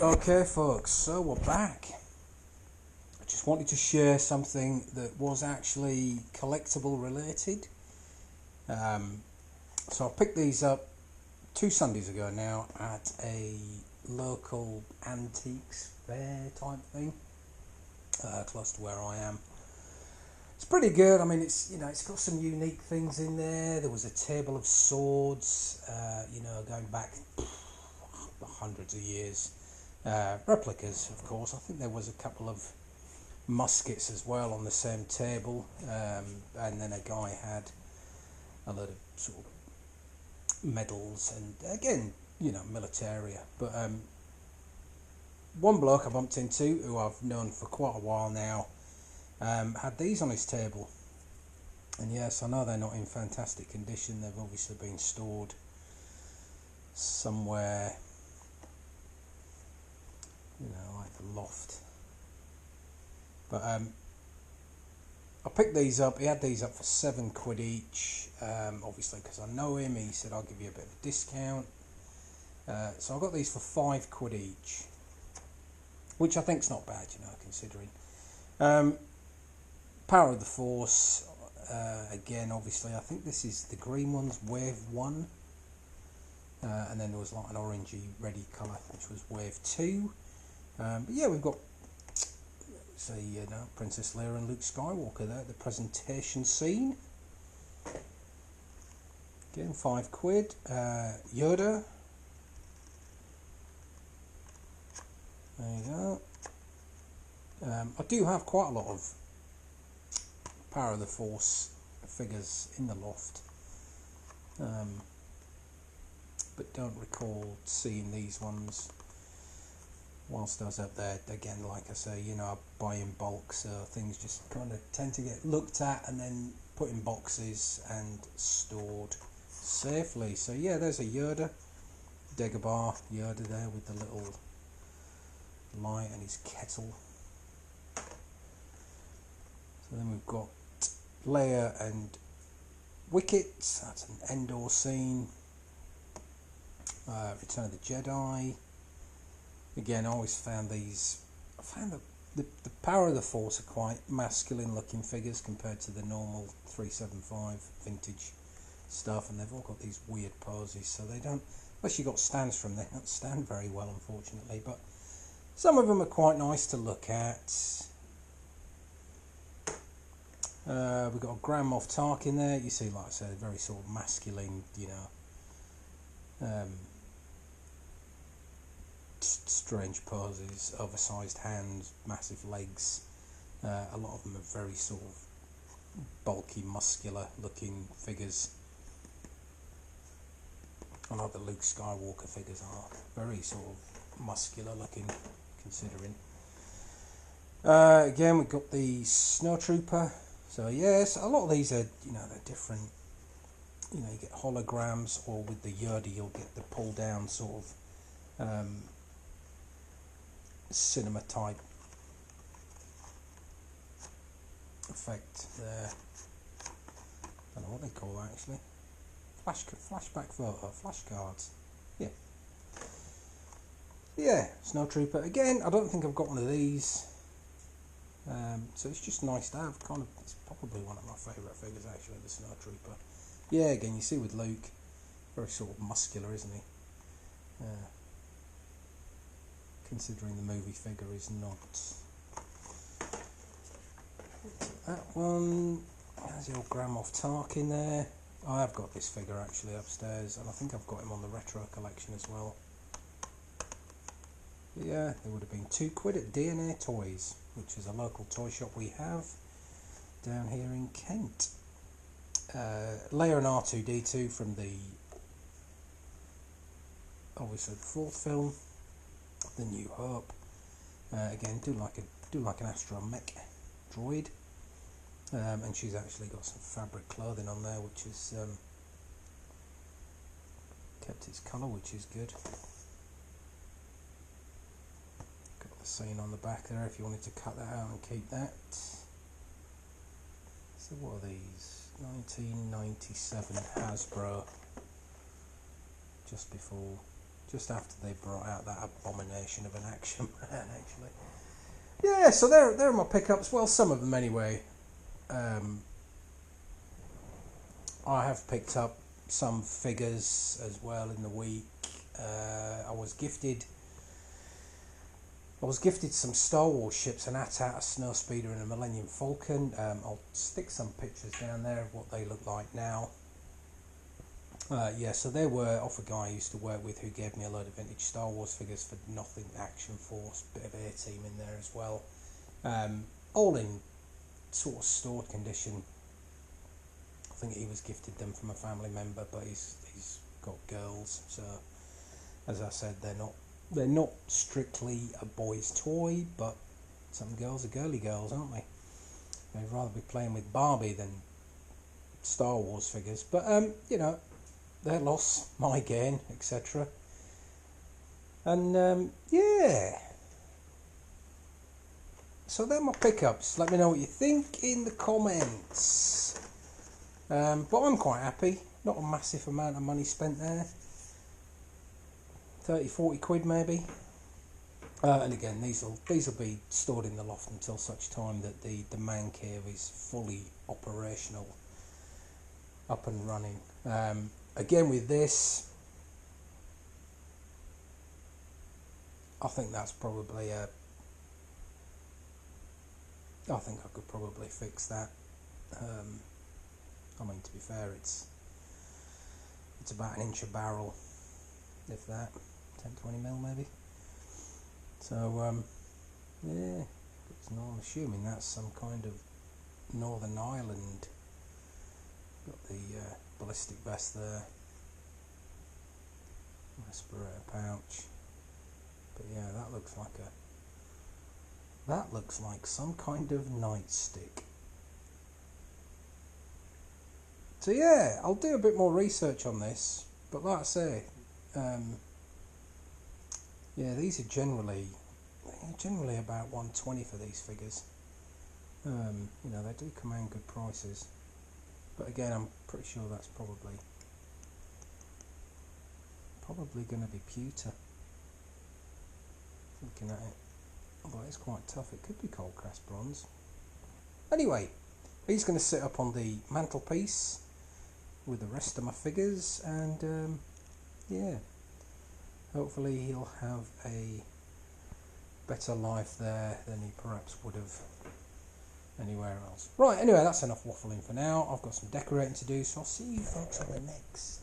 Okay folks, so we're back. I just wanted to share something that was actually collectible related. So I picked these up 2 Sundays ago now at a local antiques fair type thing, close to where I am. It's pretty good. I mean, it's got some unique things in there. There was a table of swords, going back hundreds of years. Replicas, of course. I think there was a couple of muskets as well on the same table, and then a guy had a lot of sort of medals and again, militaria. But one bloke I bumped into, who I've known for quite a while now, had these on his table, and yes, I know they're not in fantastic condition. They've obviously been stored somewhere, like the loft. But I picked these up. He had these up for £7 each. Obviously, because I know him, he said I'll give you a bit of a discount. So I got these for £5 each, which I think's not bad, considering. Power of the Force. Again, obviously, I think this is the green one's Wave 1. And then there was like an orangey, reddy colour, which was Wave 2. But yeah, we've got, Princess Leia and Luke Skywalker there, the presentation scene. Again, £5. Yoda. There you go. I do have quite a lot of Power of the Force figures in the loft. But don't recall seeing these ones whilst I was up there. Again, like I say, I buy in bulk, so things just kind of tend to get looked at and then put in boxes and stored safely. So yeah, there's a Yoda, Dagobah Yoda there with the little light and his kettle. So then we've got Leia and Wicket. That's an Endor scene. Return of the Jedi. Again, I always found these. I found the Power of the Force are quite masculine looking figures compared to the normal 375 vintage stuff, and they've all got these weird poses, so they don't, unless you've got stands from them, they don't stand very well, unfortunately. But some of them are quite nice to look at. We've got a Grand Moff Tarkin there. You see, like I said, very sort of masculine, strange poses, oversized hands, massive legs. A lot of them are very sort of bulky, muscular looking figures. I know the Luke Skywalker figures are very sort of muscular looking, considering. Again, we've got the Snowtrooper. So yes, a lot of these are, they're different. You get holograms, or with the Yoda you'll get the pull down sort of cinema type effect there. I don't know what they call that actually. Flashback photo, flashcards. Yeah, Snowtrooper. Again, I don't think I've got one of these. So it's just nice to have. It's probably one of my favourite figures actually, the Snowtrooper. Yeah, again, you see with Luke, very sort of muscular, isn't he? Considering the movie figure is not. That one has the old Grand Moff Tarkin there. I have got this figure actually upstairs, and I think I've got him on the retro collection as well. But yeah, there would have been £2 at DNA Toys, which is a local toy shop we have down here in Kent. Leia and R2-D2 from the, obviously, the fourth film, The New Hope. Again, do like an astromech droid, and she's actually got some fabric clothing on there, which is kept its colour, which is good. Got the scene on the back there if you wanted to cut that out and keep that. So what are these? 1997 Hasbro, just before just after they brought out that abomination of an Action Man, actually. Yeah, so there are my pickups. Well, some of them anyway. I have picked up some figures as well in the week. I was gifted some Star Wars ships, an AT-AT, a Snowspeeder and a Millennium Falcon. I'll stick some pictures down there of what they look like now. Yeah, so they were off a guy I used to work with who gave me a load of vintage Star Wars figures for nothing. Action Force, bit of A-Team in there as well. All in sort of stored condition. I think he was gifted them from a family member, but he's got girls, so as I said, they're not strictly a boy's toy, but some girls are girly girls, aren't they? They'd rather be playing with Barbie than Star Wars figures, but you know, their loss, my gain, etc. And yeah, so they're my pickups. Let me know what you think in the comments. But I'm quite happy. Not a massive amount of money spent there. 30-40 quid maybe. And again, these will be stored in the loft until such time that the man cave is fully operational, up and running. Again, with this, I think that's probably I think I could probably fix that. I mean, to be fair, it's about an inch a barrel, if that, 10-20mm maybe. So yeah, I'm assuming that's some kind of Northern Ireland. Got the ballistic vest there, respirator pouch. But yeah, that looks like some kind of nightstick. So yeah, I'll do a bit more research on this, but like I say, yeah, these are generally about 120 for these figures. You know, they do command good prices, but again, I'm pretty sure that's probably going to be pewter. Looking at it, although it's quite tough, it could be cold cast bronze. Anyway, he's going to sit up on the mantelpiece with the rest of my figures, and yeah, hopefully he'll have a better life there than he perhaps would have anywhere else. Right, anyway, that's enough waffling for now. I've got some decorating to do, so I'll see you folks on the next